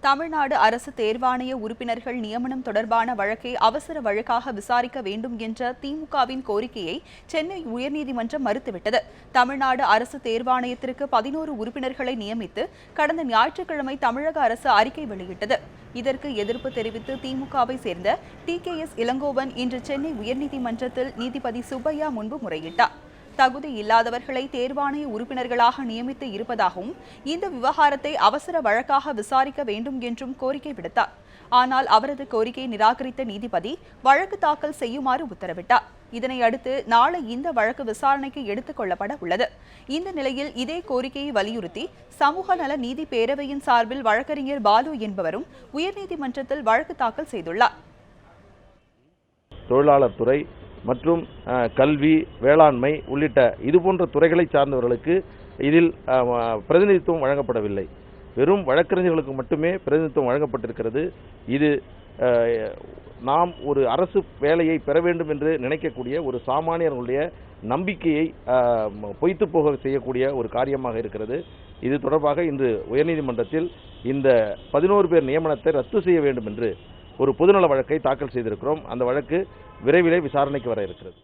தமிழ்நாடு அரசு தேர்வாணைய உறுப்பினர்கள் நியமனம் தொடர்பான வழக்கை அவசர வழக்காக விசாரிக்க வேண்டும் என்ற திமுகவின் கோரிக்கையை சென்னை உயர்நீதிமன்றம் மறுத்துவிட்டது. தமிழ்நாடு அரசு தேர்வாணையத்திற்கு 11 உறுப்பினர்களை நியமித்து கடந்த ஞாயிற்றுக்கிழமை தமிழக அரசு அறிக்கை வெளியிட்டது. இதற்கு எதிர்ப்பு தெரிவித்து திமுகவை சேர்ந்த TKS இளங்கோவன் இன்று சென்னை உயர்நீதிமன்றத்தில் நீதிபதி சுப்பையா முன்பு முறையிட்டார். தகுதி இல்லாதவர்களை தேர்வாணைய உறுப்பினர்களாக நியமித்து இருப்பதாகவும் இந்த விவகாரத்தை அவசர வழக்காக விசாரிக்க வேண்டும் என்றும் கோரிக்கை விடுத்தார். ஆனால் அவரது கோரிக்கையை நிராகரித்த நீதிபதி வழக்கு தாக்கல் செய்யுமாறு உத்தரவிட்டார். இதனையடுத்து நாளை இந்த வழக்கு விசாரணைக்கு எடுத்துக் கொள்ளப்பட உள்ளது. இந்த நிலையில் இதே கோரிக்கையை வலியுறுத்தி சமூக நல நீதி பேரவையின் சார்பில் வழக்கறிஞர் பாலு என்பவரும் உயர்நீதிமன்றத்தில் வழக்கு தாக்கல் செய்துள்ளார். தொழிலாளர் துறை மற்றும் கல்வி, வேளாண்மை உள்ளிட்ட இதுபோன்ற துறைகளை சார்ந்தவர்களுக்கு இதில் பிரதிநிதித்துவம் வழங்கப்படவில்லை. வெறும் வழக்கறிஞர்களுக்கு மட்டுமே பிரதிநிதித்துவம் வழங்கப்பட்டிருக்கிறது. இது நாம் ஒரு அரசு வேலையை பெற வேண்டும் என்று நினைக்கக்கூடிய ஒரு சாமானியர்களுடைய நம்பிக்கையை பொய்த்து போக செய்யக்கூடிய ஒரு காரியமாக இருக்கிறது. இது தொடர்பாக இன்று உயர்நீதிமன்றத்தில் இந்த 11 பேர் நியமனத்தை ரத்து செய்ய வேண்டும் என்று ஒரு பொதுநல வழக்கை தாக்கல் செய்திருக்கிறோம். அந்த வழக்கு விரைவிலே விசாரணைக்கு வர இருக்கிறது.